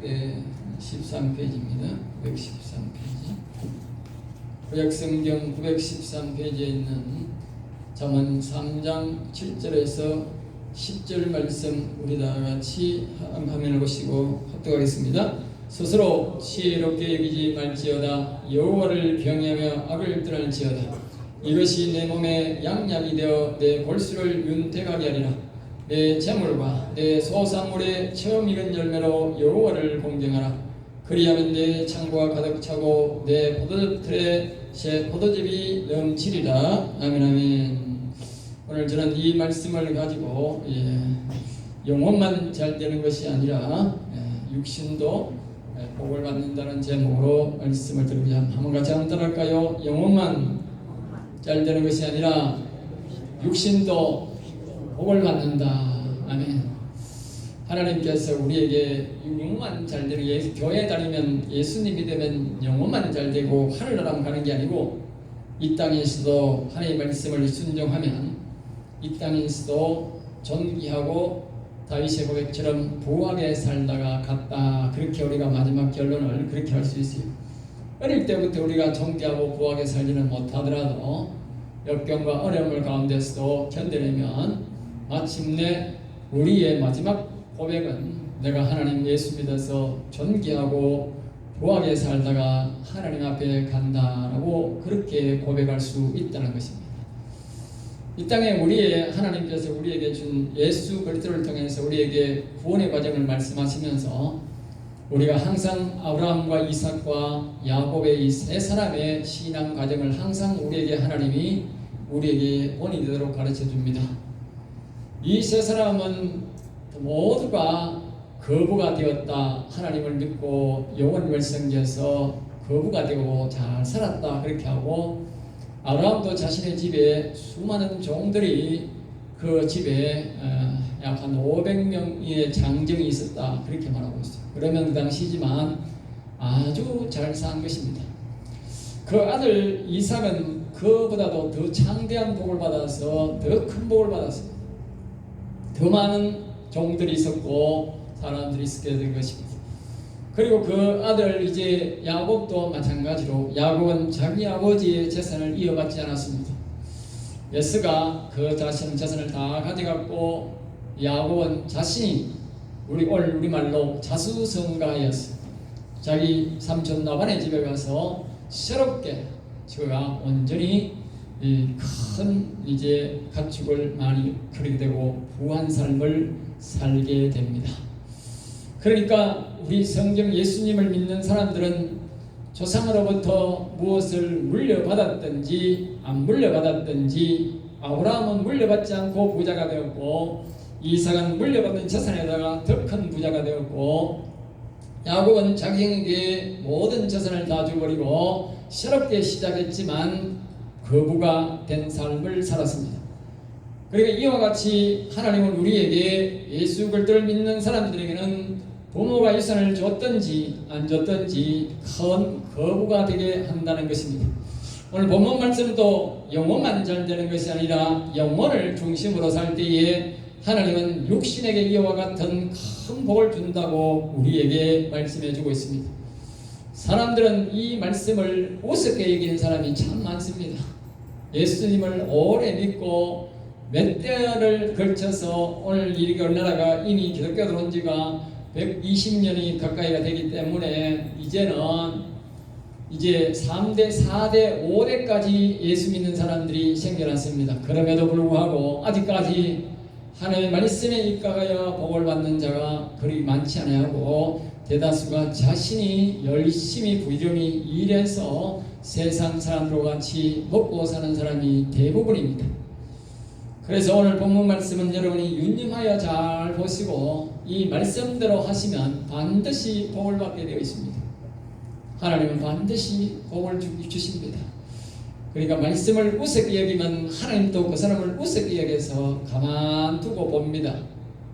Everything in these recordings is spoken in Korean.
913페이지입니다. 913페이지. 구약성경 913페이지에 있는 잠언 3장 7절에서 10절 말씀 우리 다 같이 화면을 보시고 합독하겠습니다. 스스로 지혜롭게 여기지 말지어다. 여호와를 경외하며 악을 떠날지어다. 이것이 내 몸에 양약이 되어 내 골수를 윤택하게 하리라. 내 재물과 내 소산물의 처음 익은 열매로 여호와를 공경하라. 그리하면 내 창고가 가득 차고 내 포도틀에 새 포도즙이 넘치리라. 아멘 아멘. 오늘 저는 이 말씀을 가지고 영혼만 잘 되는 것이 아니라 육신도 복을 받는다는 제목으로 말씀을 드리고자 합니다. 한번 같이 한번 따라할까요? 영혼만 잘 되는 것이 아니라 육신도 복을 받는다. 아멘. 하나님께서 우리에게 영혼만 잘 되는, 교회 다니면 예수님이 되면 영혼만 잘 되고 하늘나라 가는 게 아니고, 이 땅에서도 하나님의 말씀을 순종하면 이 땅에서도 존귀하고 다윗의 고백처럼 부하게 살다가 갔다. 그렇게 우리가 마지막 결론을 그렇게 할 수 있어요. 어릴 때부터 우리가 존귀하고 부하게 살지는 못하더라도 역경과 어려움을 가운데서도 견뎌내면 마침내 우리의 마지막 고백은 내가 하나님 예수 믿어서 존귀하고 부하게 살다가 하나님 앞에 간다라고 그렇게 고백할 수 있다는 것입니다. 이 땅에 우리의 하나님께서 우리에게 준 예수 그리스도를 통해서 우리에게 구원의 과정을 말씀하시면서 우리가 항상 아브라함과 이삭과 야곱의 이 세 사람의 신앙 과정을 항상 우리에게 하나님이 우리에게 본이 되도록 가르쳐 줍니다. 이 세 사람은 모두가 거부가 되었다. 하나님을 믿고 영혼을 섬겨서 거부가 되고 잘 살았다. 그렇게 하고, 아브라함도 자신의 집에 수많은 종들이 그 집에 약 한 500명의 장정이 있었다. 그렇게 말하고 있어요. 그러면 그 당시지만 아주 잘 산 것입니다. 그 아들 이삭은 그보다도 더 창대한 복을 받아서 더 큰 복을 받았어요. 더 많은 종들이 있었고 사람들이 있게 된 것입니다. 그리고 그 아들 이제 야곱도 마찬가지로, 야곱은 자기 아버지의 재산을 이어받지 않았습니다. 에서가 그 자신 재산을 다 가져갔고, 야곱은 자신이 우리말로 자수성가하였어요. 자기 삼촌 라반의 집에 가서 새롭게 저가 온전히 큰 이제 가축을 많이 크게 되고 부한 삶을 살게 됩니다. 그러니까 우리 성경 예수님을 믿는 사람들은 조상으로부터 무엇을 물려받았든지 안 물려받았든지, 아브라함은 물려받지 않고 부자가 되었고, 이삭은 물려받은 재산에다가 더 큰 부자가 되었고, 야곱은 자기에게 모든 재산을 다 줘버리고 새롭게 시작했지만 거부가 된 삶을 살았습니다. 그러니까 이와 같이 하나님은 우리에게 예수 그리스도를 믿는 사람들에게는 부모가 유산을 줬든지 안 줬든지 큰 거부가 되게 한다는 것입니다. 오늘 본문 말씀도 영혼만 잘 되는 것이 아니라 영혼을 중심으로 살 때에 하나님은 육신에게 이와 같은 큰 복을 준다고 우리에게 말씀해 주고 있습니다. 사람들은 이 말씀을 우습게 여기는 사람이 참 많습니다. 예수님을 오래 믿고 몇 대를 걸쳐서 오늘 이 우리나라가 이미 기독교 들어온 지가 120년이 가까이가 되기 때문에 이제는 이제 3대, 4대, 5대까지 예수 믿는 사람들이 생겨났습니다. 그럼에도 불구하고 아직까지 하나님의 말씀에 입각하여 복을 받는 자가 그리 많지 않아하고, 대다수가 자신이 열심히 부지런히 일해서 세상 사람들과 같이 먹고 사는 사람이 대부분입니다. 그래서 오늘 본문 말씀은 여러분이 윤념하여 잘 보시고 이 말씀대로 하시면 반드시 복을 받게 되어 있습니다. 하나님은 반드시 복을 주십니다. 그러니까 말씀을 우습게 여기면 하나님도 그 사람을 우습게 여겨서 가만두고 봅니다.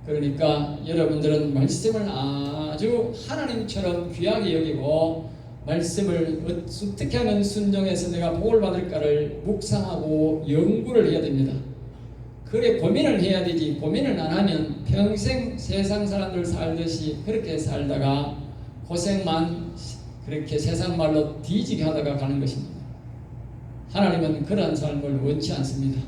그러니까 여러분들은 말씀을 아주 하나님처럼 귀하게 여기고, 말씀을 어떻게 하면 순종해서 내가 복을 받을까를 묵상하고 연구를 해야 됩니다. 그래 고민을 해야 되지, 고민을 안 하면 평생 세상 사람들 살듯이 그렇게 살다가 고생만 그렇게 세상 말로 뒤지게 하다가 가는 것입니다. 하나님은 그러한 삶을 원치 않습니다.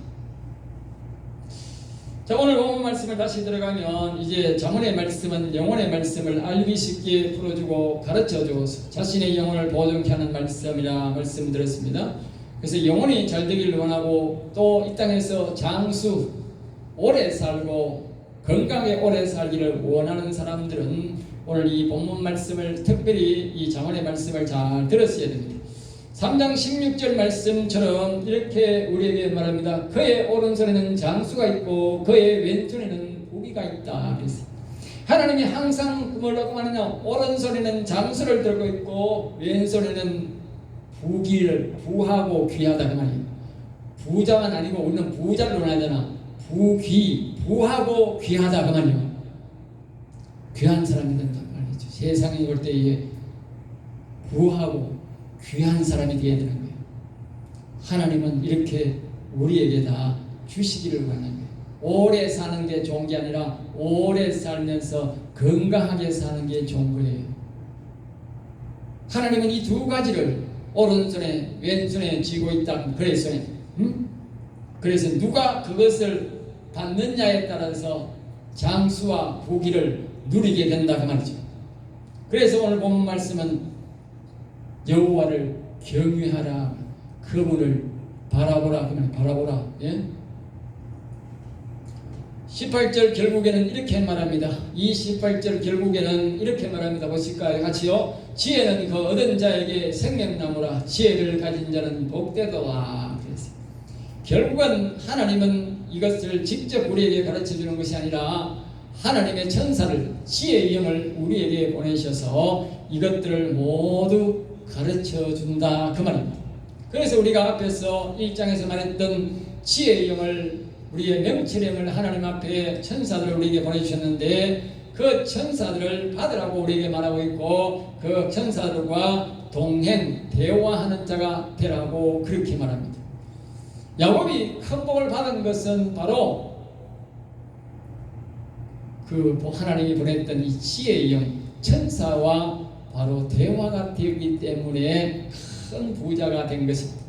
자, 오늘 본문 말씀을 다시 들어가면 이제 잠언의 말씀은 영혼의 말씀을 알기 쉽게 풀어주고 가르쳐줘서 자신의 영혼을 보존케 하는 말씀이라 말씀드렸습니다. 그래서 영혼이 잘 되기를 원하고 또 이 땅에서 장수 오래 살고 건강하게 오래 살기를 원하는 사람들은 오늘 이 본문 말씀을 특별히 이 잠언의 말씀을 잘 들었어야 됩니다. 3장 16절 말씀처럼 이렇게 우리에게 말합니다. 그의 오른손에는 장수가 있고 그의 왼손에는 부귀가 있다. 그랬어요. 하나님이 항상 뭐라고 하느냐, 오른손에는 장수를 들고 있고 왼손에는 부귀를, 부하고 귀하다 그 말이에요. 부자만 아니고 우리는 부자를 원하잖아. 부귀, 부하고 귀하다 그 말이에요. 귀한 사람이 된다 말이죠. 세상에 올 때에 부하고 귀한 사람이 되어야 되는 거예요. 하나님은 이렇게 우리에게 다 주시기를 원하는 거예요. 오래 사는 게 좋은 게 아니라 오래 살면서 건강하게 사는 게 좋은 거예요. 하나님은 이 두 가지를 오른손에 왼손에 쥐고 있다. 그래서 누가 그것을 받느냐에 따라서 장수와 부귀를 누리게 된다 그 말이죠. 그래서 오늘 본 말씀은 여호와를 경외하라, 그분을 바라보라, 그만 바라보라. 예? 18절 결국에는 이렇게 말합니다. 이 18절 결국에는 이렇게 말합니다. 보실까요? 같이요. 지혜는 그 얻은 자에게 생명나무라, 지혜를 가진 자는 복되도다. 그랬어요. 결국은 하나님은 이것을 직접 우리에게 가르쳐 주는 것이 아니라 하나님의 천사를, 지혜의 영을 우리에게 보내셔서 이것들을 모두 가르쳐 준다 그 말입니다. 그래서 우리가 앞에서 1장에서 말했던 지혜의 영을, 우리의 명철형을 하나님 앞에 천사들을 우리에게 보내주셨는데 그 천사들을 받으라고 우리에게 말하고 있고 그 천사들과 동행, 대화하는 자가 되라고 그렇게 말합니다. 야곱이 큰 복을 받은 것은 바로 그 하나님이 보냈던 이 지혜의 영, 천사와 바로 대화가 되기 때문에 큰 부자가 된 것입니다.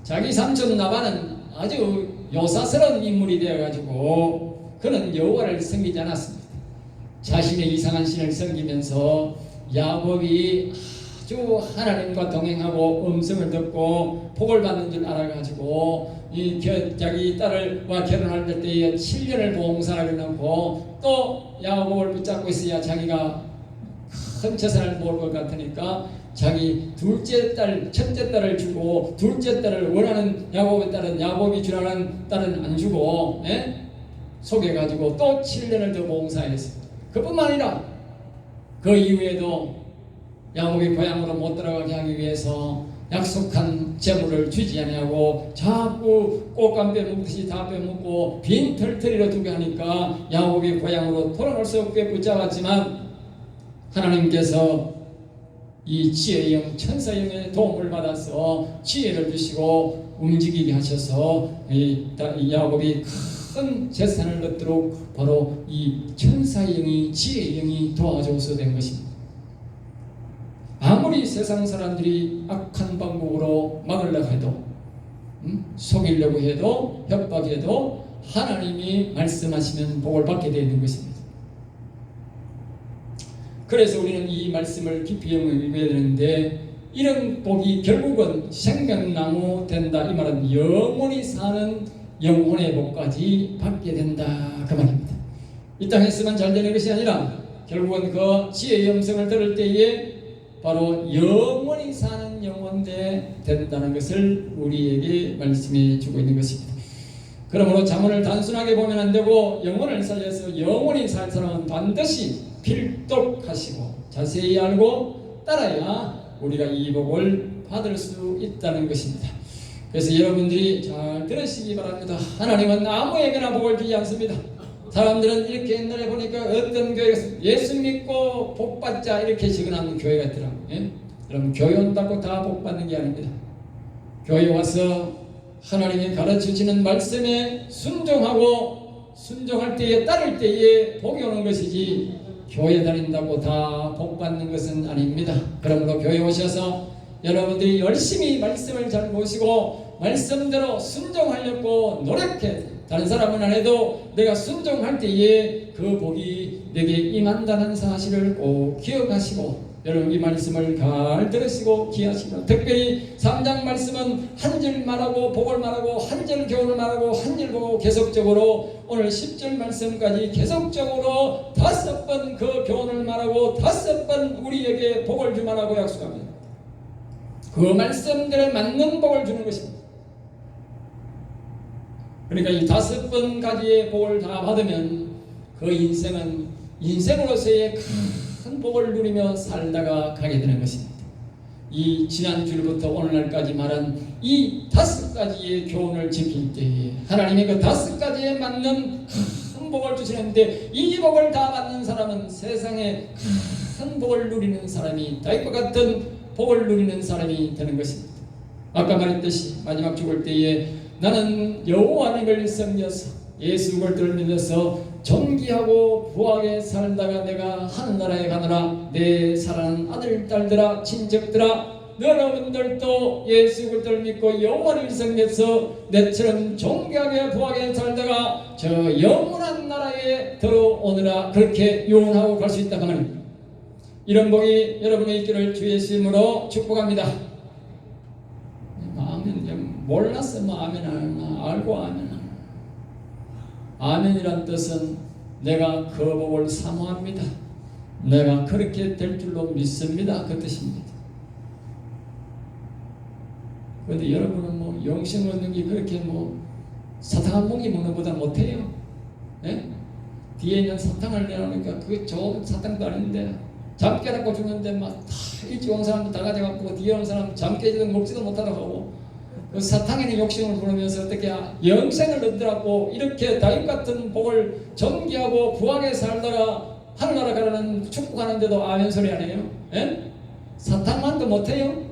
자기 삼촌 나반은 아주 요사스러운 인물이 되어가지고 그는 여호와를 섬기지 않았습니다. 자신의 이상한 신을 섬기면서 야곱이 아주 하나님과 동행하고 음성을 듣고 복을 받는 줄 알아가지고 자기 딸과 결혼할 때에 7년을 봉사를 해놓고 또 야곱을 붙잡고 있어야 자기가 큰 재산을 모을 것 같으니까 자기 둘째 딸, 첫째 딸을 주고 둘째 딸을 원하는 야곱의 딸은 야곱이 주라는 딸은 안 주고 속여가지고 또 7년을 더 봉사했습니다. 그뿐만 아니라 그 이후에도 야곱이 고향으로 못 들어가게 하기 위해서 약속한 재물을 주지 아니하고 자꾸 꽃감 빼먹듯이 다 빼먹고 빈 털터리로 두게 하니까 야곱이 고향으로 돌아갈 수 없게 붙잡았지만 하나님께서 이 지혜의 영, 천사영의 도움을 받아서 지혜를 주시고 움직이게 하셔서 이 야곱이 큰 재산을 얻도록 바로 이 천사의 영이, 지혜의 영이 도와줘서 된 것입니다. 아무리 세상 사람들이 악한 방법으로 막으려고 해도 속이려고 해도 협박해도 하나님이 말씀하시면 복을 받게 되는 것입니다. 그래서 우리는 이 말씀을 깊이 영입해야 되는데 이런 복이 결국은 생명나무 된다. 이 말은 영원히 사는 영혼의 복까지 받게 된다 그 말입니다. 이 땅에서만 잘 되는 것이 아니라 결국은 그 지혜의 음성을 들을 때에 바로 영원히 사는 영혼대 된다는 것을 우리에게 말씀해 주고 있는 것입니다. 그러므로 잠언을 단순하게 보면 안 되고 영혼을 살려서 영원히 살 사람은 반드시 필독하시고 자세히 알고 따라야 우리가 이 복을 받을 수 있다는 것입니다. 그래서 여러분들이 잘 들으시기 바랍니다. 하나님은 아무에게나 복을 주지 않습니다. 사람들은 이렇게 옛날에 보니까 어떤 교회에서 예수 믿고 복 받자 이렇게 적어놓은 교회가 있더라고요. 예? 여러분 교회 온다고 다 복 받는 게 아닙니다. 교회 와서 하나님이 가르쳐주시는 말씀에 순종하고 순종할 때에 따를 때에 복이 오는 것이지 교회 다닌다고 다 복 받는 것은 아닙니다. 그러므로 교회 오셔서 여러분들이 열심히 말씀을 잘 보시고 말씀대로 순종하려고 노력해. 다른 사람은 안 해도 내가 순종할 때에 그 복이 내게 임한다는 사실을 꼭 기억하시고, 여러분 이 말씀을 잘 들으시고 기하시고, 특별히 3장 말씀은 한 절 말하고 복을 말하고 한 절 교훈을 말하고 한 절 보고 계속적으로 오늘 10절 말씀까지 계속적으로 5번 그 교훈을 말하고 5번 우리에게 복을 주만하고 약속합니다. 그 말씀들에 맞는 복을 주는 것입니다. 그러니까 이 5번까지의 복을 다 받으면 그 인생은 인생으로서의 큰 복을 누리며 살다가 가게 되는 것입니다. 이 지난주부터 오늘날까지 말한 이 5가지의 교훈을 지킬 때에 하나님의 그 5가지에 맞는 큰 복을 주시는데, 이 복을 다 받는 사람은 세상에 큰 복을 누리는 사람이, 다윗과 같은 복을 누리는 사람이 되는 것입니다. 아까 말했듯이 마지막 죽을 때에 나는 여호와 하나님을 섬겨서 예수 그리스도를 믿어서 존귀하고 부하게 살다가 내가 하늘나라에 가노라. 내 사랑하는 아들, 딸들아, 친척들아, 여러분들도 예수 그리스도를 믿고 여호와를 섬겨서 내처럼 존귀하게 부하게 살다가 저 영원한 나라에 들어오느라. 그렇게 요원하고 갈 수 있다 그 말입니다. 이런 복이 여러분의 있기를 주 예수 이름으로 축복합니다. 아멘. 몰랐어 뭐 아멘 하나, 알고 아멘 하나. 아멘이란 뜻은 내가 그 복을 사모합니다. 내가 그렇게 될 줄로 믿습니다. 그 뜻입니다. 그런데 여러분은 뭐 영생 얻는 게 그렇게 뭐 사탕 한 봉지 먹는 것보다 못해요. 예? 뒤에 있는 사탕을 내놓으니까 그게 좋은 사탕도 아닌데 잠 깨닫고 죽는데 막 다 일찍 온 사람도 다 가져가고 뒤에 온 사람 잠 깨지도 먹지도 못하다고 하고, 그 사탕에는 욕심을 부르면서 어떻게 영생을 얻더라고. 이렇게 다윗 같은 복을 존귀하고 부하게 살다가 하늘나라 가라는 축복하는데도 아멘 소리 안 해요? 예? 사탕만도 못해요?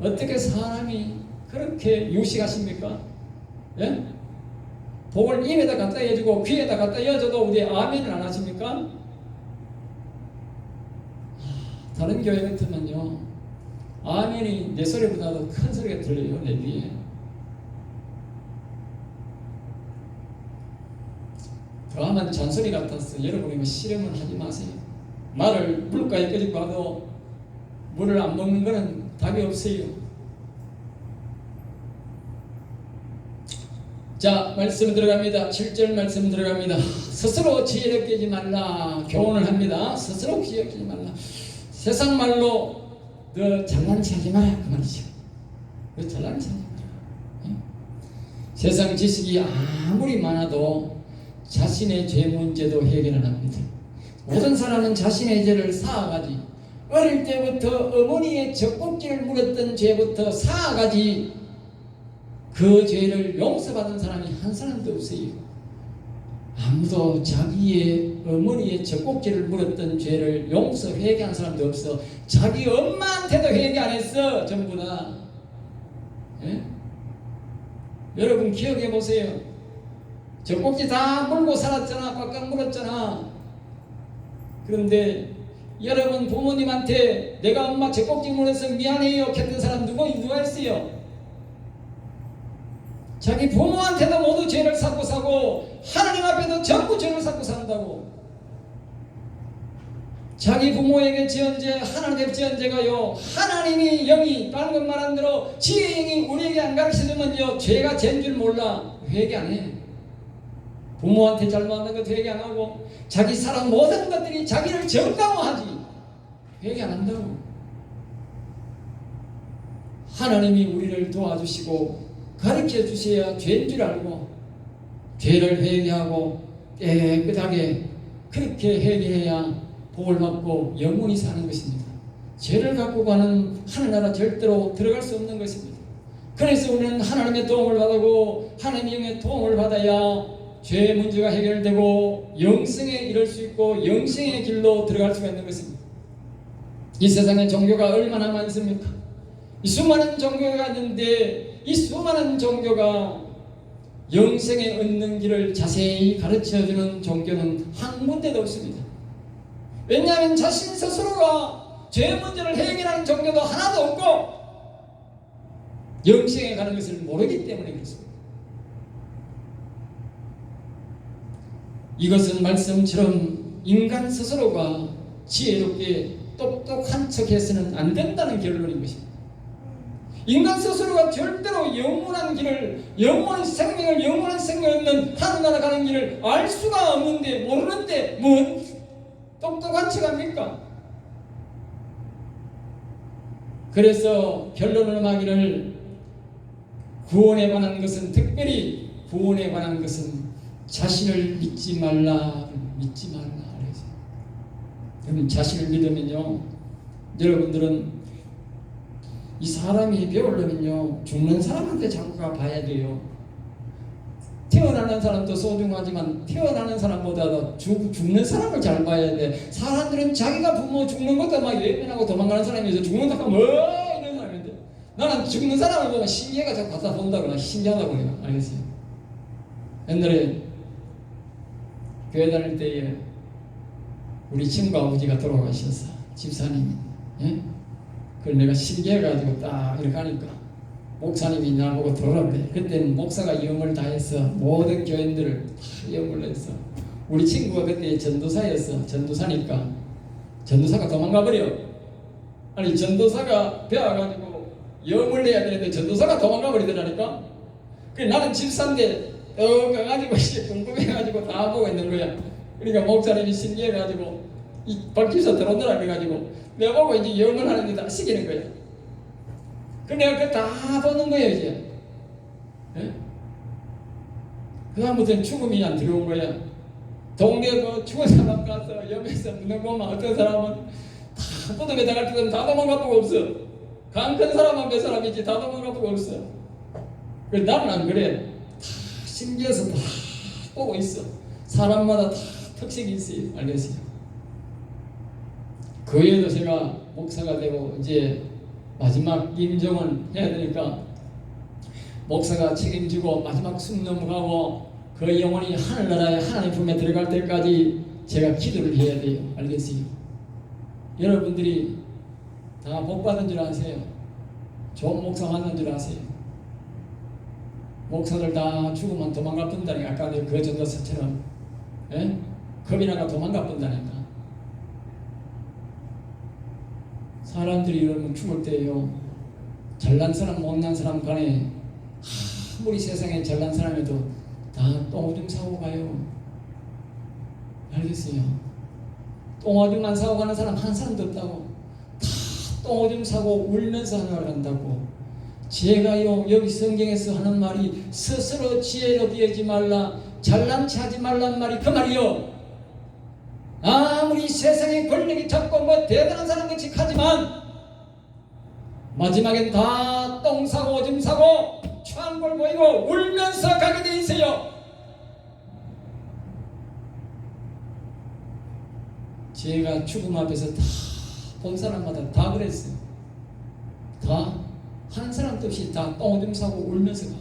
어떻게 사람이 그렇게 유식하십니까? 예? 복을 입에다 갖다 해주고 귀에다 갖다 여줘도 우리 아멘을 안 하십니까? 다른 교회 같으면요, 아멘이 내 소리보다도 큰 소리가 들려요. 내 귀에. 더하면 잔소리 같았어. 여러분이 뭐 실험을 하지 마세요. 말을 물가에 끄집고 봐도 물을 안 먹는 거는 답이 없어요. 자, 말씀 들어갑니다. 7절 말씀 들어갑니다. 스스로 지혜를 깨지 말라. 교훈을 합니다. 스스로 지혜를 깨지 말라. 세상 말로 너 잘난 체 하지 마라 그 말이죠. 너 잘난 체 하지 마라. 세상 지식이 아무리 많아도 자신의 죄 문제도 해결을 합니다. 모든 사람은 자신의 죄를 쌓아가지, 어릴 때부터 어머니의 젖꼭지를 물었던 죄부터 쌓아가지 그 죄를 용서받은 사람이 한 사람도 없어요. 아무도 자기의 어머니의 젖꼭지를 물었던 죄를 용서 회개한 사람도 없어. 자기 엄마한테도 회개 안 했어. 전부 다. 예? 여러분 기억해 보세요. 젖꼭지 다 물고 살았잖아. 꽉꽉 물었잖아. 그런데 여러분 부모님한테 내가 엄마 젖꼭지 물어서 미안해요 했던 사람 누가 있어요? 자기 부모한테도 모두 죄를 쌓고 사고 하나님 앞에도 전부 죄를 쌓고 산다고. 자기 부모에게 지은 죄, 하나님께 지은 죄가요, 하나님이 영이 방금 말한 대로 지혜의 영이 우리에게 안 가르쳐주면요 죄가 죄인 줄 몰라. 회개 안 해. 부모한테 잘못한 것도 회개 안 하고 자기 살아온 모든 것들이 자기를 정당화하지 회개 안 한다고. 하나님이 우리를 도와주시고 가르쳐 주셔야 죄인 줄 알고 죄를 회개하고 깨끗하게 그렇게 회개해야 복을 받고 영원히 사는 것입니다. 죄를 갖고 가는 하늘나라 절대로 들어갈 수 없는 것입니다. 그래서 우리는 하나님의 도움을 받고 하나님의 영의 도움을 받아야 죄 문제가 해결되고 영생에 이를 수 있고 영생의 길로 들어갈 수가 있는 것입니다. 이 세상에 종교가 얼마나 많습니까? 이 수많은 종교가 있는데 이 수많은 종교가 영생에 얻는 길을 자세히 가르쳐주는 종교는 한 군데도 없습니다. 왜냐하면 자신 스스로가 죄 문제를 해결하는 종교도 하나도 없고 영생에 가는 것을 모르기 때문에 그렇습니다. 이것은 말씀처럼 인간 스스로가 지혜롭게 똑똑한 척해서는 안 된다는 결론인 것입니다. 인간 스스로가 절대로 영원한 길을, 영원한 생명을 얻는 하늘나라 가는 길을 알 수가 없는데, 모르는데 뭔 똑똑한 척합니까? 그래서 결론을 하기를, 구원에 관한 것은, 특별히 구원에 관한 것은 자신을 믿지 말라. 여러분, 자신을 믿으면요, 여러분들은 이 사람이 배우려면요, 죽는 사람한테 자꾸 가봐야 돼요. 태어나는 사람도 소중하지만 태어나는 사람보다 죽는 사람을 잘 봐야 돼. 사람들은 자기가 부모 죽는 것도 막 예민하고 도망가는 사람이어서 죽는 사람 이런 사람인데, 나는 죽는 사람을 보면 신기해가지고 갖다 본다거나 신기하다고 해요. 알겠어요? 옛날에 교회 다닐 때에 우리 친구 아버지가 돌아가셨어. 집사님이. 예? 그걸 내가 신기해가지고 딱 이렇게 하니까 목사님이 나보고 들어오라 그래. 그때는 목사가 영을 다해서 모든 교인들을 다 영을 했어. 우리 친구가 그때 전도사였어. 전도사니까 전도사가 도망가 버려. 아니, 전도사가 배워가지고 영을 내야 되는데 전도사가 도망가 버리더라니까. 그래, 나는 집사인데 가가지고 궁금해가지고 다 보고 있는 거야. 그러니까 목사님이 신기해가지고 이 박집사 들어오더라 그래가지고 내가 보고 이제 영을 하는 데다 시키는 거야. 그 내가 그거 다 보는 거예요 이제. 예? 그 다음부터는 죽음이 안 들어온 거야. 동네 그 죽은 사람 가서 옆에서 묻는 거만 어떤 사람은 다 무덤에 나갈 때는 다 도망갈 수가 없어. 강 큰 사람만 몇 사람이지 다 도망갈 수가 없어. 그래, 나는 안 그래. 다 신기해서 다 보고 있어. 사람마다 다 특색이 있어요. 알겠어요? 그 외에도 제가 목사가 되고 이제 마지막 임종을 해야 되니까 목사가 책임지고 마지막 숨 넘어가고 그 영혼이 하늘나라에 하나님 품에 들어갈 때까지 제가 기도를 해야 돼요. 알겠어요? 여러분들이 다 복 받은 줄 아세요? 좋은 목사 만난 줄 아세요? 목사들 다 죽으면 도망가 본다니까. 아까 내가 그 전도사처럼 겁이 나가 도망가 본다니까. 사람들이 이러면 죽을 때요, 잘난 사람 못난 사람 간에 아무리 세상에 잘난 사람에도 다 똥오줌 사고 가요. 알겠어요? 똥오줌만 사고 가는 사람 한 사람도 없다고. 다 똥오줌 사고 울면서 하나를 한다고. 제가요, 여기 성경에서 하는 말이 스스로 지혜롭게 하지 말라, 잘난 체 하지 말란 말이 그 말이요. 아무리 세상에 권력이 잡고 뭐 대단한 사람 같이 하지만 마지막엔 다 똥 사고 오줌 사고 추한골 보이고 울면서 가게 돼 있어요. 제가 죽음 앞에서 다 본 사람마다 다 그랬어요. 다 한 사람도 없이 다 똥 오줌 사고 울면서 가.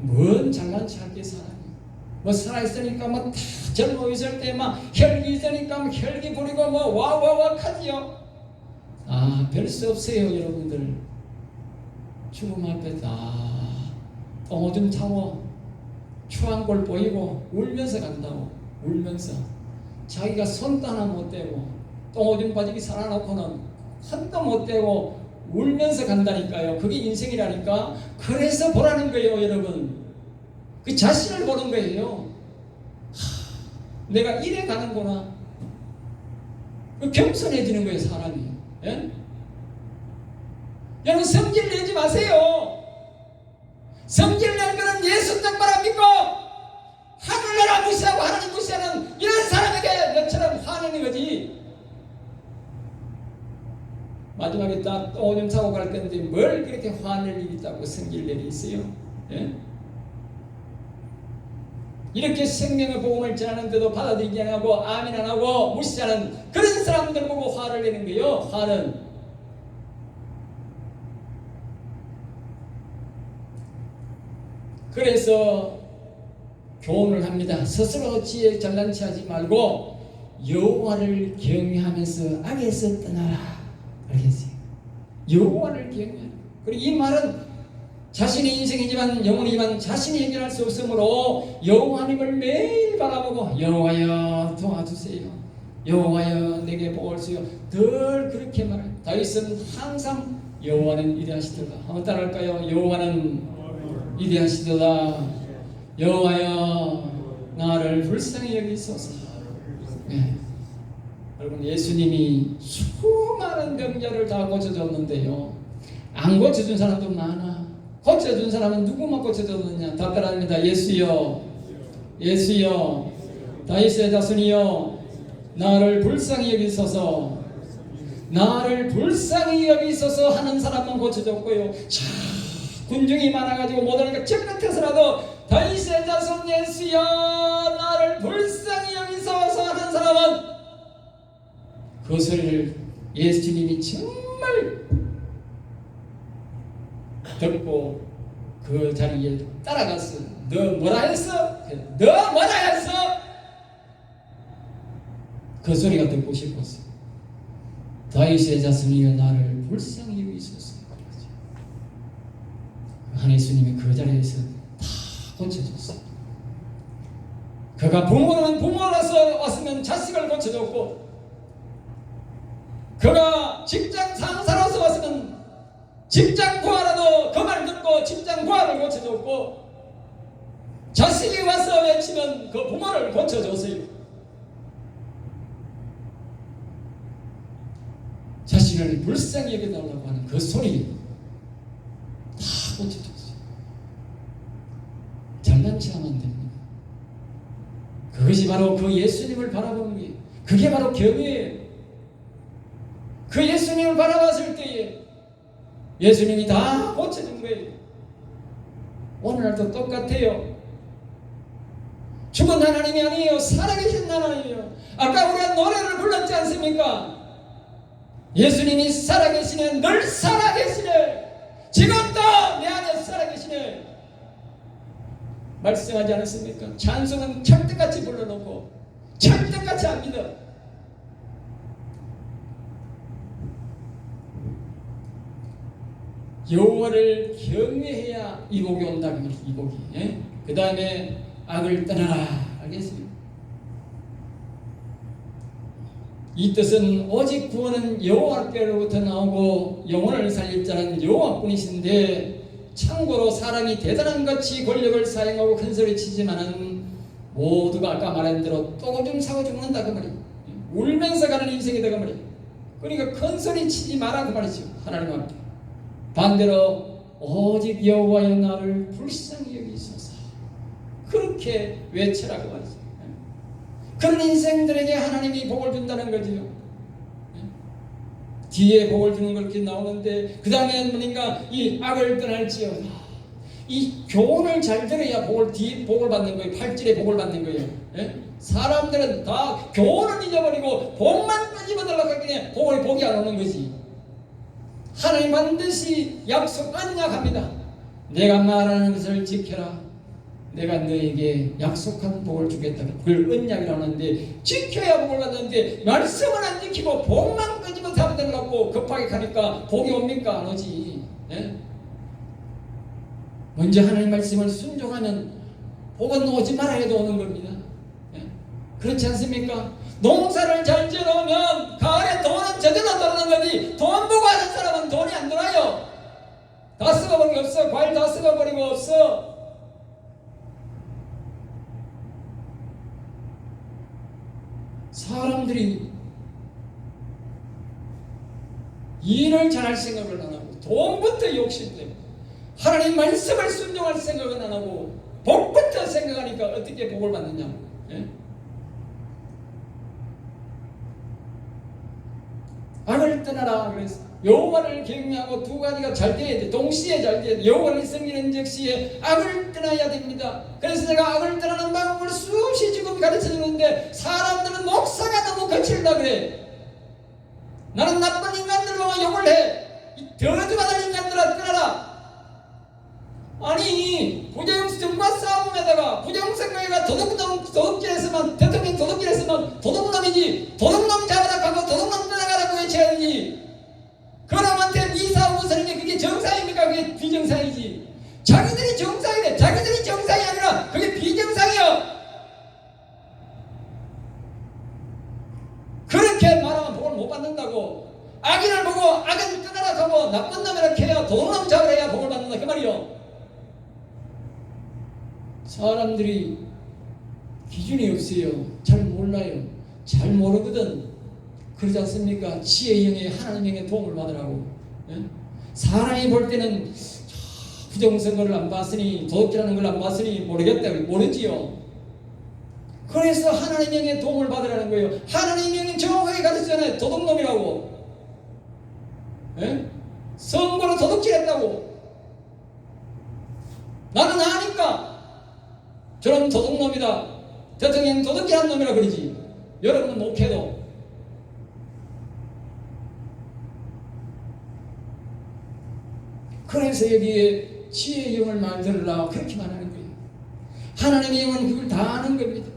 뭔 잘난 체 할게 사람이. 뭐 살아있으니까 뭐 다 젊어 있을 때 막 혈기 있으니까 뭐 혈기 부리고 뭐 와와와 하지요. 아, 별 수 없어요 여러분들. 죽음 앞에 다 똥오줌 차고 추한 걸 보이고 울면서 간다고. 울면서 자기가 손도 하나 못 대고 똥오줌 빠지기 살아놓고는 손도 못 대고 울면서 간다니까요. 그게 인생이라니까. 그래서 보라는 거예요 여러분. 그 자신을 보는 거예요. 내가 이래 가는구나. 그 겸손해지는 거예요 사람이. 예? 여러분, 성질 내지 마세요. 성질 내는 거는 예수 뜻만 믿고 하늘나라 무시하고 하나님 무시하는 이런 사람에게 너처럼 화내는 거지. 마지막에 딱 오줌 사고 갈 건데 뭘 그렇게 화낼 일이 있다고 성질 낼 일이 있어요? 예? 이렇게 생명의 복음을 전하는데도 받아들이지 안 하고 아멘 안 하고 무시하는 그런 사람들 보고 화를 내는 거예요. 화는 그래서 교훈을 합니다. 스스로 지혜 잘난 체하지 말고 여호와를 경외하면서 악에서 떠나라. 알겠어요? 여호와를 경외하라. 그리고 이 말은 자신의 인생이지만 영혼이지만 자신이 해결할 수 없으므로 여호와님을 매일 바라보고 여호와여 도와주세요. 여호와여 내게 복을 주여. 늘 그렇게 말해요. 다윗은 항상 여호와는 위대하시도다. 한번 따라할까요? 여호와는 위대하시도다. 여호와여 나를 불쌍히 여기소서. 네. 여러분 예수님이 수많은 병자를 다 고쳐줬는데요, 안 고쳐준 사람도 많아. 고쳐준 사람은 누구만 고쳐줬느냐? 다 따라합니다. 예수여 예수여 다윗의 자손이여 나를 불쌍히 여기소서. 나를 불쌍히 여기소서 하는 사람만 고쳐줬고요, 자 군중이 많아가지고 못하니까 저 끝에서라도 다윗의 자손 예수여 나를 불쌍히 여기소서 하는 사람은 그 소리를 예수님이 정말 듣고 그 자리에 따라가서 너 뭐라 했어? 너 뭐라 했어? 그 소리가 듣고 싶었어. 다윗의 자손이여 나를 불쌍히 여기소서. 한 예수님이 그 자리에서 다 고쳐줬어. 그가 부모는 부모로서 왔으면 자식을 고쳐줬고, 그가 직장 상사로서 왔으면 직장 부하라도 그 말 듣고 직장 부하를 고쳐줬고, 자식이 와서 외치면 그 부모를 고쳐줬어요. 자신을 불쌍히 여겨달라고 하는 그 소리 다 고쳐줬어요. 잘난 체하면 안 됩니다. 그것이 바로 그 예수님을 바라보는 게, 그게 바로 경외예요. 그 예수님을 바라봤을 때에 예수님이 다 고쳐준 거예요. 오늘날도 똑같아요. 죽은 하나님이 아니에요. 살아계신 하나님이에요. 아까 우리가 노래를 불렀지 않습니까? 예수님이 살아계시네. 늘 살아계시네. 지금도 내 안에 살아계시네. 말씀하지 않았습니까? 찬송은 철떡같이 불러놓고 철떡같이 합니다. 여호와를 경외해야 이 복이 온다. 이 복이. 그 다음에 악을 떠나라. 알겠습니까? 이 뜻은 오직 구원은 여호와께로부터 나오고 영혼을 살릴 자는 여호와뿐이신데, 참고로 사람이 대단한 것이 권력을 사용하고 큰 소리 치지만은 모두가 아까 말한 대로 또 좀 사고 죽는다 그 말이에요. 울면서 가는 인생이다 그 말이에요. 그러니까 큰 소리 치지 마라 그 말이죠. 하나님 앞에. 반대로 오직 여호와여 나를 불쌍히 여기소서. 그렇게 외치라고 말이죠. 그런 인생들에게 하나님이 복을 준다는 거지요. 뒤에 복을 주는 걸 이렇게 나오는데, 그 다음에 뭐니까 이 악을 떠날지어다. 이 교훈을 잘 들어야 뒤에 복을 받는 거예요. 8절에 복을 받는 거예요. 사람들은 다 교훈을 잊어버리고 복만 끄집어달라고 하기에 복이 안 오는 거지. 하나님 반드시 약속 언약합니다. 내가 말하는 것을 지켜라. 내가 너에게 약속한 복을 주겠다. 그걸 언약이라고 하는데, 지켜야 복을 받는데 말씀을 안 지키고 복만 끄집어 잡으려고 급하게 가니까 복이 옵니까? 안 오지. 먼저 하나님 말씀을 순종하면 복은 오지 말아 해도 오는 겁니다. 그렇지 않습니까? 농사를 잘 지어놓으면 가을에 돈은 제대로 들어오는 거지, 돈 보고 하는 사람은 돈이 안 들어요. 다 썩어버리고 없어. 과일 다 썩어버리고 없어. 사람들이 일을 잘할 생각을 안 하고 돈부터 욕심내고 하나님 말씀을 순종할 생각은 안 하고 복부터 생각하니까 어떻게 복을 받느냐. 악을 떠나라 그래서 여호와를 경외하고 두 가지가 잘 돼야 돼. 동시에 잘 돼야 돼. 여호와를 섬기는 즉시에 악을 떠나야 됩니다. 그래서 제가 악을 떠나는 방법을 수없이 지금 가르쳐주는데, 사람들은 목사가 너무 거칠다 그래. 나는 나쁜 인간들 보고 욕을 해. 이 더러지 받은 인간들아 떠나라. 아니 부정과 싸움에다가 부정선거가 도둑질했으면 대통령 도둑질했으면 도둑놈이지 도둑놈 잡아라 하고 도둑놈 떠나가라고 외쳐야 되지. 그놈한테 이사하고 서는 게 그게 정상입니까? 그게 비정상이지. 자기들이 정상이래. 자기들이 정상이 아니라 그게 비정상이야. 그렇게 말하면 복을 못 받는다고. 악인을 보고 악은 떠나라 하고 나쁜 놈이라 해야 도둑놈 잡으라 해야 복을 받는다 그 말이요. 사람들이 기준이 없어요. 잘 몰라요. 잘 모르거든. 그러지 않습니까? 지혜의 영에 하나님의 영에 도움을 받으라고. 예? 사람이 볼 때는 부정선거를 안 봤으니 도둑질하는 걸 안 봤으니 모르겠다고 모르지요. 그래서 하나님의 영에 도움을 받으라는 거예요. 하나님의 영이 정확하게 가르치잖아요. 도둑놈이라고. 예? 선거로 도둑질했다고. 나는 아니까 저런 도둑놈이다. 대통령 도둑질한 놈이라 그러지. 여러분은 목회도 그래서 여기에 지혜의 영을 만들라 그렇게 말하는 거예요. 하나님의 영은 그걸 다 아는 겁니다.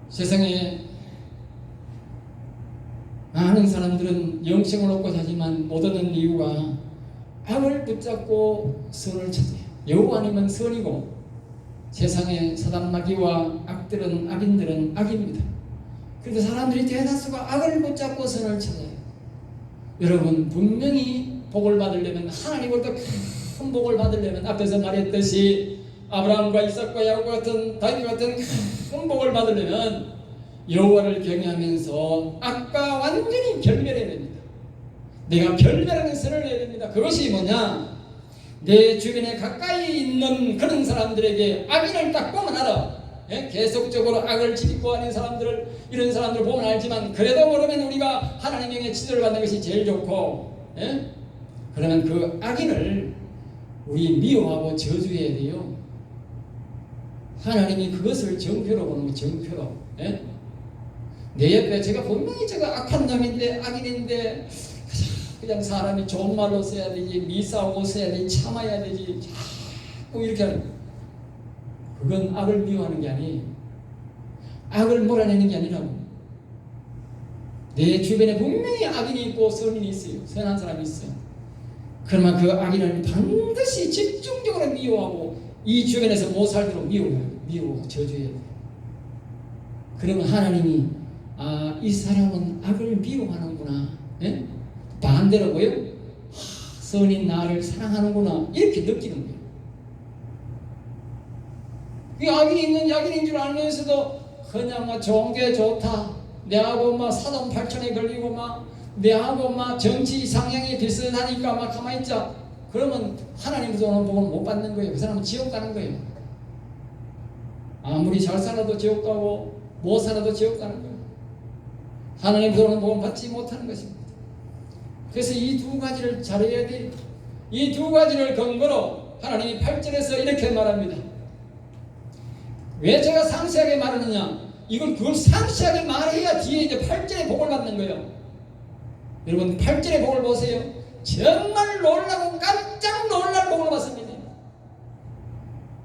세상에 많은 사람들은 영생을 얻고자 하지만 못 얻는 이유가 악을 붙잡고 선을 찾아요. 여호 아니면 선이고 세상에 사단마귀와 악인들은 악입니다. 그런데 사람들이 대다수가 악을 붙잡고 선을 찾아요. 여러분 분명히 복을 받으려면 하나님으로부터 큰 복을 받으려면 앞에서 말했듯이 아브라함과 이삭과 야곱 같은 다윗 같은 큰 복을 받으려면 여호와를 경외하면서 악과 완전히 결별해야 됩니다. 내가 결별하는 선을 내야 됩니다. 그것이 뭐냐? 내 주변에 가까이 있는 그런 사람들에게 악인을 딱 보면 알아. 예? 계속적으로 악을 짓고 하는 사람들을 이런 사람들을 보면 알지만 그래도 모르면 우리가 하나님의 영의 치료를 받는 것이 제일 좋고 예? 그러면 그 악인을 우리 미워하고 저주해야 돼요. 하나님이 그것을 정표로 보는 거예요. 정표로. 예? 내 옆에 제가 분명히 제가 악한 놈인데 악인인데 그냥 사람이 좋은 말로 써야 되지 미사하고 써야 되지 참아야 되지 자꾸 이렇게 하는 거예요. 그건 악을 미워하는 게 아니에요. 악을 몰아내는 게 아니라고. 내 주변에 분명히 악인이 있고 선인이 있어요. 선한 사람이 있어요. 그러면 그 악인을 반드시 집중적으로 미워하고 이 주변에서 못 살도록 미워하고 저주해야 돼요. 그러면 하나님이 이 사람은 악을 미워하는구나. 예? 반대로 뭐요? 선인 나를 사랑하는구나. 이렇게 느끼는 거예요. 이 악인이 있는 악인인 줄 알면서도 그냥 좋은 게 좋다. 내하고 사돈 팔촌에 걸리고 내하고 정치 상향이 비슷하니까 가만히 있자. 그러면 하나님께서 오는 복은 못 받는 거예요. 그 사람은 지옥 가는 거예요. 아무리 잘 살아도 지옥 가고 못 살아도 지옥 가는 거예요. 하나님께서 오는 복은 받지 못하는 것입니다. 그래서 이 두 가지를 잘해야 돼요. 이 두 가지를 근거로 하나님이 8절에서 이렇게 말합니다. 왜 제가 상세하게 말하느냐? 그걸 상세하게 말해야 뒤에 이제 8절의 복을 받는 거예요. 여러분 8절의 복을 보세요. 정말 놀라고 깜짝 놀랄 복을 받습니다.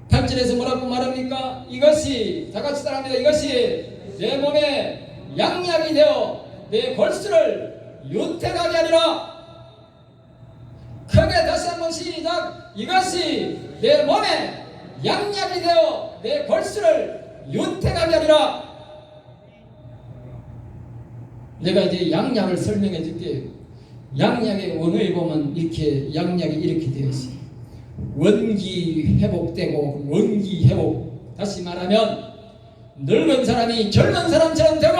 8절에서 뭐라고 말합니까? 이것이 다 같이 따라합니다. 이것이 내 몸에 양약이 되어 내 골수를 윤택하게 하리라. 크게 다시 한번 시작. 이것이 내 몸에 양약이 되어 내 골수를 윤택하게 하리라. 내가 이제 양약을 설명해 줄게요. 양약의 원어에 보면 이렇게 양약이 이렇게 되어 있어요. 원기 회복되고 원기 회복. 다시 말하면 늙은 사람이 젊은 사람처럼 되고.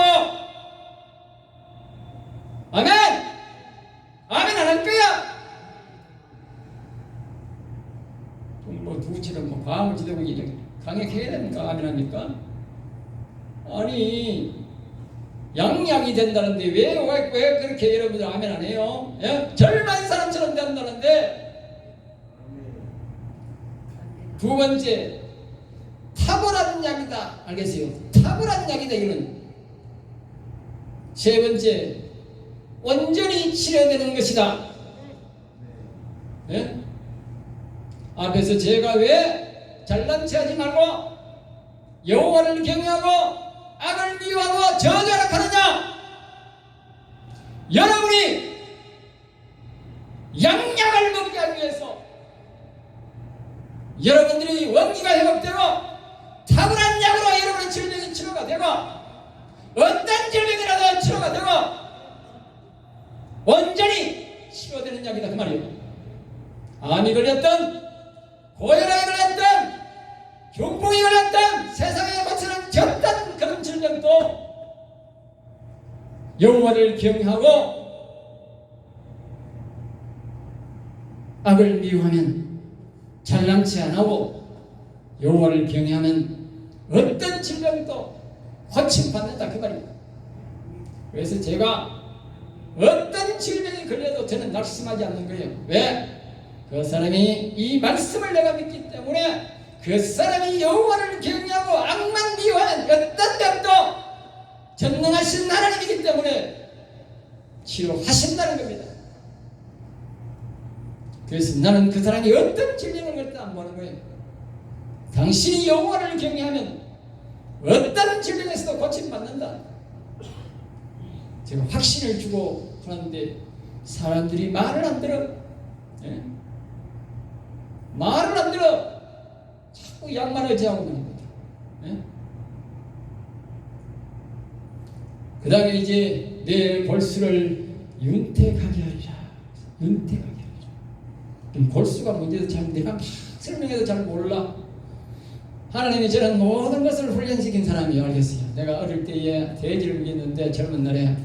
아멘. 아멘 안 할 거야. 두치는 과음을 지대고 이렇게 강력해야 됩니까? 아멘 합니까? 아니 양약이 된다는데 왜 그렇게 여러분들 아멘 안 해요? 예? 젊은 사람처럼 된다는데. 두 번째 탁월한 약이다. 알겠어요? 탁월한 약이다. 이거는. 세 번째 온전히 치료되는 것이다. 앞에서 제가 왜 잘난 체 하지 말고 여호와를 경외하고 악을 미워하고 저주하라 하느냐? 여러분이 양약을 먹게 하기 위해서 여러분들이 원기가 회복되고 탁월한 약으로 여러분의 질병이 치료가 되고 어떤 질병이라도 치료가 되고 온전히 치료되는 약이다 그 말이에요. 암이 걸렸던 고혈압이 걸렸던 중풍이 걸렸던 세상에 고치는 어떤 그런 질병도 여호와를 경외하고 악을 미워하면 잘난치 안하고 여호와를 경외하면 어떤 질병도 고침받는다 그 말입니다. 그래서 제가 어떤 질병이 걸려도 저는 낙심하지 않는 거예요. 왜? 그 사람이 이 말씀을 내가 믿기 때문에 그 사람이 여호와를 경외하고 악만 미워하는 어떤 병도 전능하신 하나님이기 때문에 치료하신다는 겁니다. 그래서 나는 그 사람이 어떤 질병을 걸도 안 보는 거예요. 당신이 여호와를 경외하면 어떤 질병에서도 고침받는다. 제가 확신을 주고 하는데 사람들이 말을 안 들어. 예? 말을 안 들어. 자꾸 약만 의지하고 그러는 거죠. 예? 그 다음에 이제 내 골수를 윤택하게 하리라. 윤택하게 하리라. 골수가 뭔지도 잘 내가 막 설명해도 잘 몰라. 하나님이 저는 모든 것을 훈련시킨 사람이에요. 알겠어요. 내가 어릴 때에 돼지를 먹였는데 젊은 날에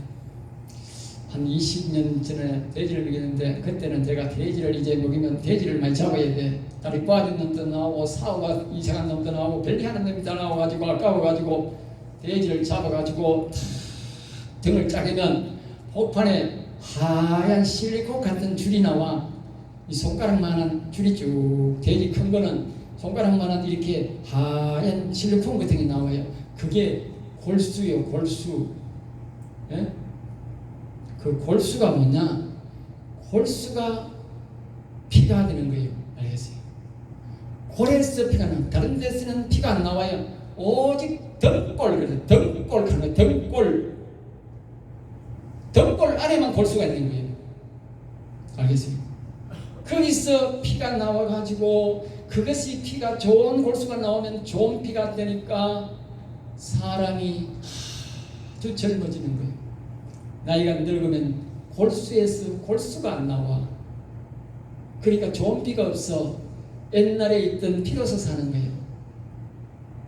한 20년 전에 돼지를 먹였는데 그때는 제가 돼지를 이제 먹이면 돼지를 많이 잡아야 돼. 다리 빠진 놈도 나오고 사고가 이상한 놈도 나오고 별리하는 놈이 다 나와가지고 아까워가지고 돼지를 잡아가지고 등을 짜게면 복판에 하얀 실리콘 같은 줄이 나와. 이 손가락만한 줄이 쭉 돼지 큰 거는 손가락만한 이렇게 하얀 실리콘 같은 게 나와요. 그게 골수요. 골수. 예? 그 골수가 뭐냐? 골수가 피가 되는 거예요. 알겠어요? 골에서 피가 나요. 다른 데서는 피가 안 나와요. 오직 등골, 그래서 등골 하는 거예요. 등골 안에만 골수가 있는 거예요. 알겠어요? 거기서 피가 나와가지고 그것이 피가 좋은 골수가 나오면 좋은 피가 되니까 사람이 아주 젊어지는 거예요. 나이가 늙으면 골수에서 골수가 안 나와. 그러니까 좋은 피가 없어. 옛날에 있던 피로서 사는 거예요.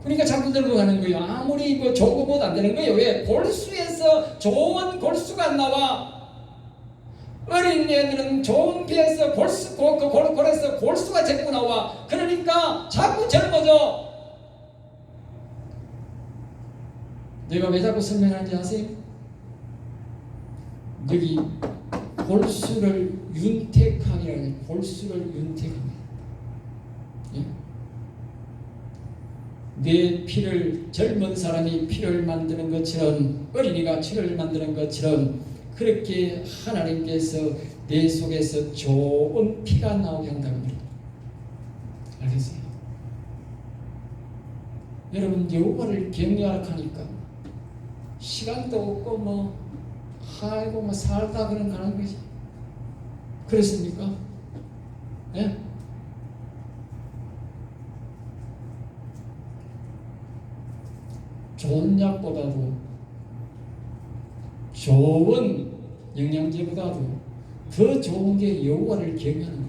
그러니까 자꾸 늙어가는 거예요. 아무리 뭐 좋은 것보다 안 되는 거예요. 왜? 골수에서 좋은 골수가 안 나와. 어린 애들은 좋은 피에서 골에서 골수가 자꾸 나와. 그러니까 자꾸 젊어져. 내가 왜 자꾸 설명하는지 아세요? 여기 골수를 윤택하게 하는 골수를 윤택합니다. 예? 내 피를 젊은 사람이 피를 만드는 것처럼 어린이가 피를 만드는 것처럼 그렇게 하나님께서 내 속에서 좋은 피가 나오게 한다고 합니다. 알겠어요? 여러분 여호와를 경외하라 하니까 시간도 없고 뭐 아이고 뭐 살다 그런 가는 거지. 그렇습니까? 예? 좋은 약보다도 좋은 영양제보다도 더 좋은 게 여호와를 경외하는 거예요.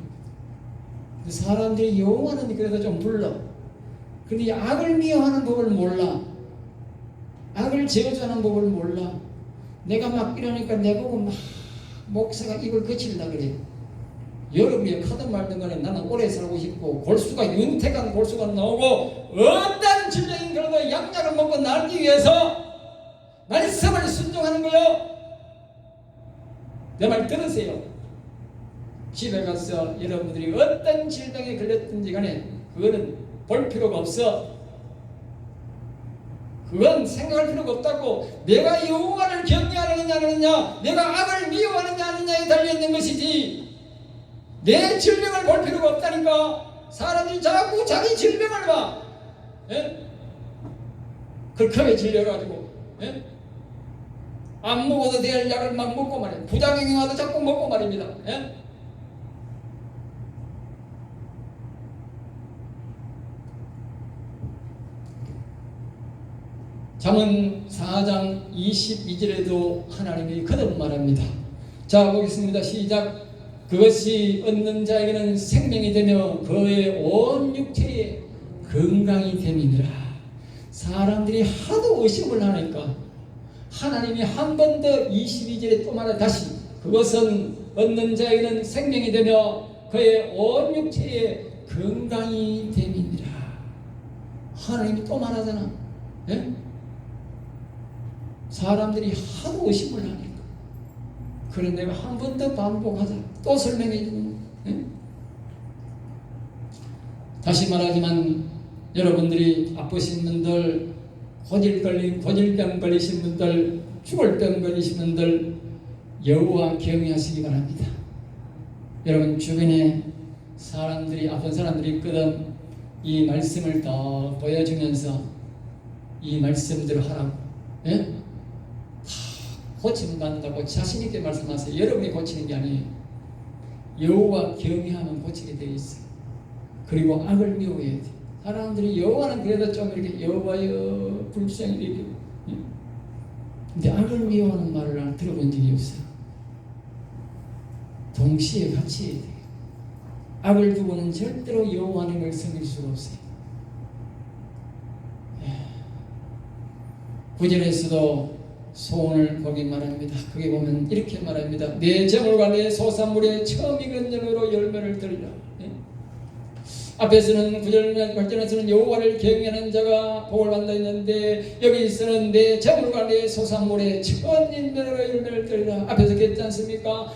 사람들이 여호와는 그래도 좀 불러. 근데 악을 미워하는 법을 몰라. 악을 저주하는 법을 몰라. 내가 막 이러니까 내보고 막 목사가 입을 거칠다 그래. 여러분이 하든 말든 간에 나는 오래 살고 싶고 골수가 윤택한 골수가 나오고 어떤 질병인 그래도 약약을 먹고 날기 위해서 말씀을 순종하는 거요. 내 말 들으세요. 집에 가서 여러분들이 어떤 질병에 걸렸든지 간에 그거는 볼 필요가 없어. 그건 생각할 필요가 없다고. 내가 여호와를 경외하느냐 안 하느냐, 내가 악을 미워하느냐 안 하느냐에 달려있는 것이지 내 질병을 볼 필요가 없다니까. 사람들이 자꾸 자기 질병을 봐. 예? 극하게 질려가지고, 예? 안 먹어도 될 약을 막 먹고 말이에요. 부작용이 와도 자꾸 먹고 말입니다. 예? 잠언 4장 22절에도 하나님이 거듭 말합니다. 자, 보겠습니다. 시작. 그것이 얻는 자에게는 생명이 되며 그의 온 육체에 건강이 됨이니라. 사람들이 하도 의심을 하니까 하나님이 한 번 더 22절에 또 말해 다시 그것은 얻는 자에게는 생명이 되며 그의 온 육체에 건강이 됨이니라. 하나님이 또 말하잖아. 예? 사람들이 하도 의심을 하니까 그래 내가 한 번 더 반복하자 또 설명해 주는. 예? 다시 말하지만 여러분들이 아프신 분들, 고질병 걸리신 분들, 죽을 병 걸리신 분들 여호와 경외하시기 바랍니다. 여러분 주변에 사람들이 아픈 사람들이 있거든 이 말씀을 더 보여주면서 이 말씀대로 하라고. 예? 다 고침받는다고 자신있게 말씀하세요. 여러분이 고치는 게 아니에요. 여호와 경외하면 고치게 되어 있어요. 그리고 악을 미워해야 돼. 사람들이 여호와는 그래도 좀 이렇게 여호와여 불쌍히 이렇게. 예? 근데 악을 미워하는 말을 난 들어본 적이 없어요. 동시에 같이 해야 돼요. 악을 두고는 절대로 여호와님을 섬길 수가 없어요. 9절에서도 소원을 거기 말합니다. 거기 보면 이렇게 말합니다. 내 재물과 내 소산물에 처음 익은 열매로 열매를 들으라. 예? 앞에서는 9절 발전에서는 여호와를 경외하는 자가 복을 받는다 했는데 여기서는 내 재물과 내 소산물에 처음 익은 열매를 들으라. 앞에서 그랬지 않습니까?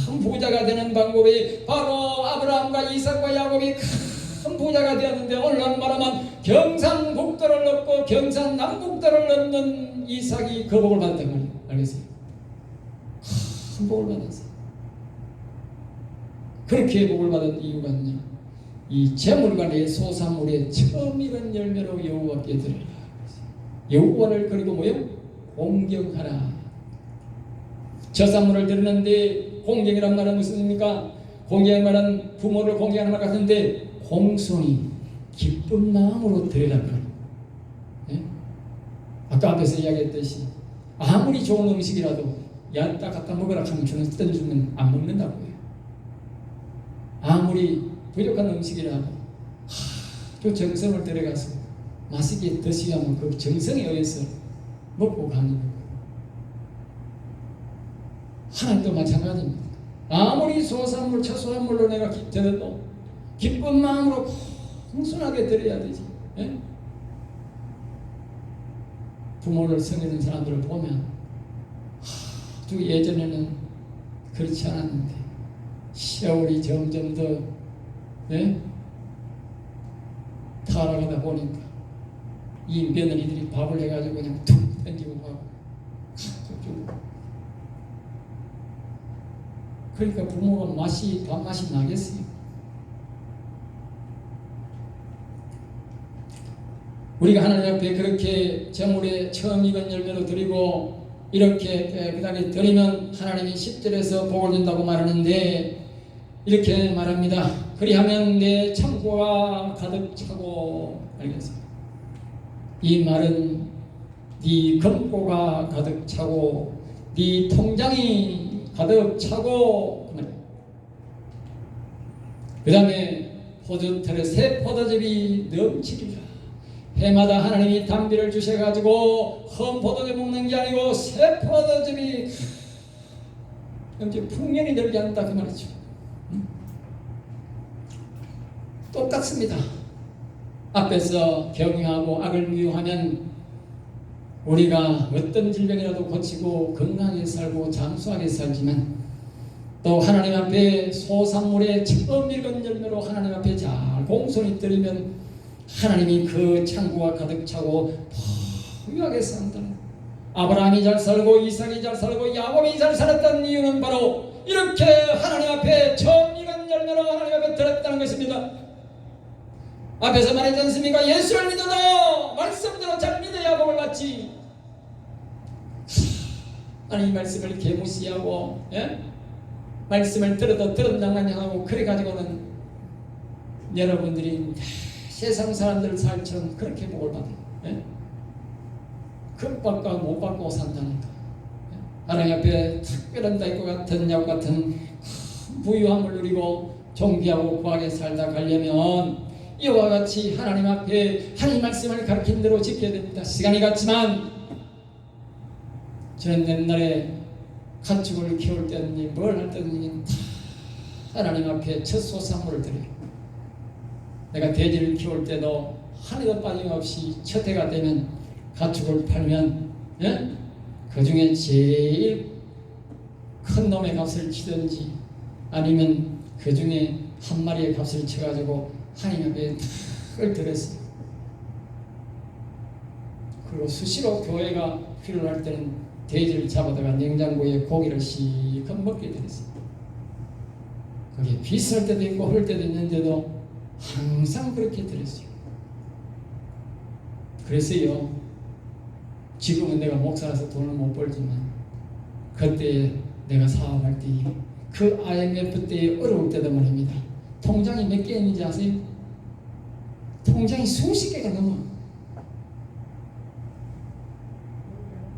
큰 부자가 되는 방법이 바로 아브라함과 이삭과 야곱이 큰 부자가 되었는데 오늘 말하면 경상북도를 얻고 경상남북도를 얻는 이삭이 그 복을 받았단 말이에요. 알겠어요? 큰 복을 받았어요. 그렇게 복을 받은 이유가는요, 이 재물과 내 소산물에 처음 익은 열매로 여호와께 드리라. 여호와를 그리고 뭐요? 공경하라. 저산물을 드리는데 공경이란 말은 무슨 의미입니까? 공경이란 말은 부모를 공경하는 말 같은데 공손히 기쁜 마음으로 드리라는 거예요. 예? 아까 앞에서 이야기했듯이 아무리 좋은 음식이라도 야, 딱 갖다 먹으라 하면 던주면 안 먹는다고 해요. 아무리 부족한 음식이라도 그 정성을 들여가서 맛있게 드시게 하면 그 정성에 의해서 먹고 가는 거예요. 하나님도 마찬가지입니다. 아무리 소산물, 초소산물로 내가 드려도 기쁜 마음으로 공손하게 드려야 되지. 예? 부모를 섬기는 사람들을 보면 아주 예전에는 그렇지 않았는데 세월이 점점 더 예? 타락하다 보니까 이 며느리들이 밥을 해가지고 그냥 툭 던지고 가고 그러니까 부모가 밥맛이 나겠어요. 우리가 하나님 앞에 그렇게 재물에 처음 익은 열매로 드리고 이렇게 그 다음에 드리면 하나님이 10절에서 복을 준다고 말하는데 이렇게 말합니다. 그리하면 내 창고가 가득 차고. 알겠어요? 이 말은 네 금고가 가득 차고 네 통장이 가득 차고 그 다음에 포도털에 새 포도즙이 넘치리라. 해마다 하나님이 단비를 주셔가지고 헌 포도즙 먹는 게 아니고 새 포도즙이 풍년이 들게 한다 그 말이죠. 똑같습니다. 앞에서 경외하고 악을 미워하면 우리가 어떤 질병이라도 고치고 건강하게 살고 장수하게 살지만 또 하나님 앞에 소산물의 처음 익은 열매로 하나님 앞에 잘 공손히 드리면 하나님이 그 창고가 가득 차고 부유하게 산다. 아브라함이 잘 살고 이삭이 잘 살고 야곱이 잘 살았던 이유는 바로 이렇게 하나님 앞에 처음 익은 열매로 하나님 앞에 드렸다는 것입니다. 앞에서 말했지 않습니까? 예수를 믿어도 말씀대로 잘 믿어야 복을 받지. 아니 이 말씀을 개무시하고 말씀을 들어도 들은장난하고 그래가지고는 여러분들이 세상 사람들 살처럼 그렇게 복을 받아요. 금받고 못 받고 산다니까. 하나님 앞에 특별한 다이과 같은 야구 같은 부유함을 누리고 존귀하고 구하게 살다 가려면 이와 같이 하나님 앞에 하나님 말씀을 가르친 대로 지켜야 됩니다. 시간이 갔지만 저는 옛날에 가축을 키울 때는 뭘 할 때는 하나님 앞에 첫 소산물을 드려요. 내가 돼지를 키울 때도 하나도 빠짐없이 첫 해가 되면 가축을 팔면 그 중에 제일 큰 놈의 값을 치든지 아니면 그 중에 한 마리의 값을 쳐가지고 하나님 앞에 탁을 드렸어요. 그리고 수시로 교회가 필요할 때는 돼지를 잡아다가 냉장고에 고기를 실컷 먹게 드렸어요. 그게 비쌀 때도 있고 헐 때도 있는데도 항상 그렇게 드렸어요. 그래서요, 지금은 내가 목사라서 돈을 못 벌지만 그때 내가 사업할 때 그 IMF 때 어려울 때도 말입니다. 통장이 몇 개 있는지 아세요? 통장이 수십 개가 넘어.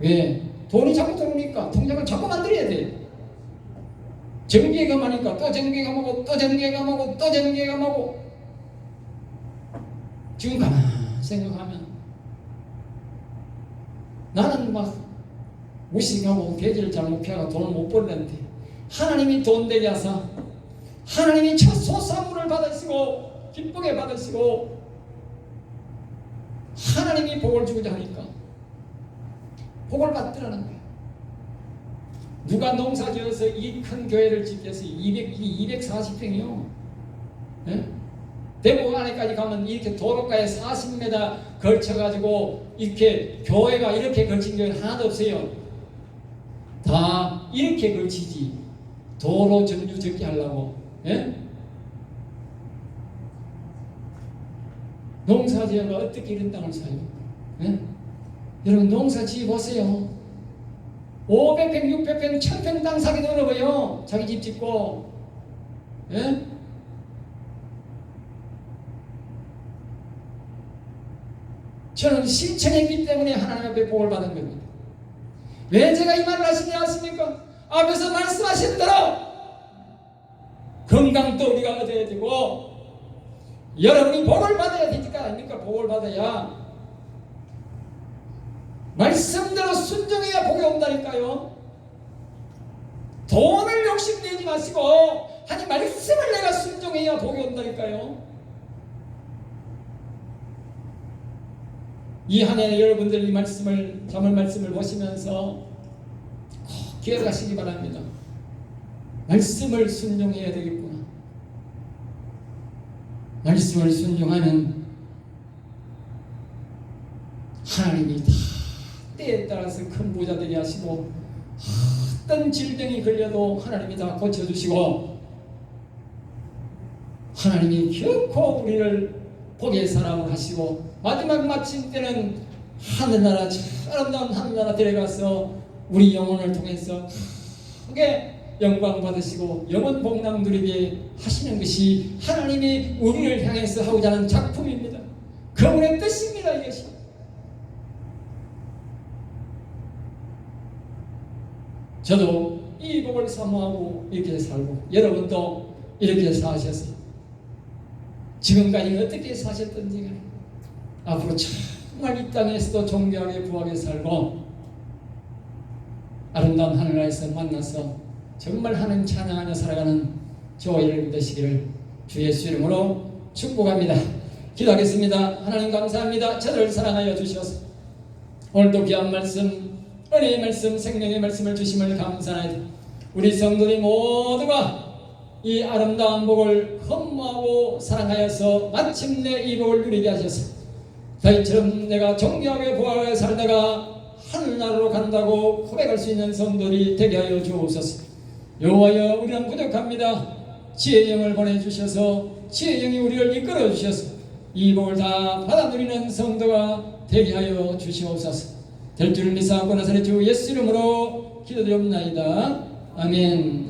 왜? 돈이 자꾸 들어오니까 통장을 자꾸 만들어야 돼. 정기예가 많으니까 또 정기예가 많고 또 정기예가 많고 또 정기예가 많고. 지금 가만 생각하면 나는 막 무식하고 돼지를 잘못 피하고 돈을 못 벌는데 하나님이 돈 되게 하사 하나님이 첫 소산물을 받으시고 기쁘게 받으시고 하나님이 복을 주고자 하니까 복을 받더라는 거예요. 누가 농사 지어서 이 큰 교회를 짓겠어요? 240평이요. 대구 안에까지 가면 이렇게 도로가에 40m 걸쳐가지고 이렇게 교회가 이렇게 걸친 교회는 하나도 없어요. 다 이렇게 걸치지. 도로 점유 적게 하려고. 농사 지어가 어떻게 이런 땅을 사요? 여러분 농사 지어보세요. 500평, 600평, 1000평 땅 사기도 어려워요. 자기 집 짓고. 저는 실천했기 때문에 하나님 앞에 복을 받은 겁니다. 왜 제가 이 말을 하시냐 하십니까? 앞에서 말씀하신 대로 건강도 우리가 얻어야 되고 여러분이 복을 받아야 되니까 아닙니까? 복을 받아야 말씀대로 순종해야 복이 온다니까요. 돈을 욕심내지 마시고 하나님 말씀을 내가 순종해야 복이 온다니까요. 이 한 해 여러분들 이 말씀을 잠언 말씀을 보시면서 꼭 기억하시기 바랍니다. 말씀을 순종해야 되겠구나. 말씀을 순종하면 하나님이 다 때에 따라서 큰 부자 되게 하시고 어떤 질병이 걸려도 하나님이 다 고쳐주시고 하나님이 결코 우리를 복의 사람을 하시고 마지막 마침 때는 하늘나라 아름다운 하늘나라 데려가서 우리 영혼을 통해서 크게 영광 받으시고 영원 복락 누리게 하시는 것이 하나님이 우리를 향해서 하고자 하는 작품입니다. 그분의 뜻입니다. 이것이 저도 이 복을 사모하고 이렇게 살고 여러분도 이렇게 사셨어요. 지금까지 어떻게 사셨던지 간에 앞으로 정말 이 땅에서도 존귀하게 부하게 살고 아름다운 하늘나라에서 만나서 정말 하나님 찬양하며 살아가는 저와 여러분 되시기를 주 예수 이름으로 축복합니다. 기도하겠습니다. 하나님 감사합니다. 저를 사랑하여 주셔서 오늘도 귀한 말씀 은혜의 말씀 생명의 말씀을 주심을 감사하니다. 우리 성도들 모두가 이 아름다운 복을 흠모하고 사랑하여서 마침내 이 복을 누리게 하셔서 다윗처럼 내가 존귀하게 부하게 살다가 하늘나라로 간다고 고백할 수 있는 성도들이 되게 하여 주옵소서. 여호와여 우리는 부족합니다. 지혜의 영을 보내주셔서 지혜의 영이 우리를 이끌어 주셔서 이 복을 다 받아 누리는 성도가 되게 하여 주시옵소서. 될 줄 믿사옵고 나사렛 주 예수 이름으로 기도드리옵나이다. 아멘.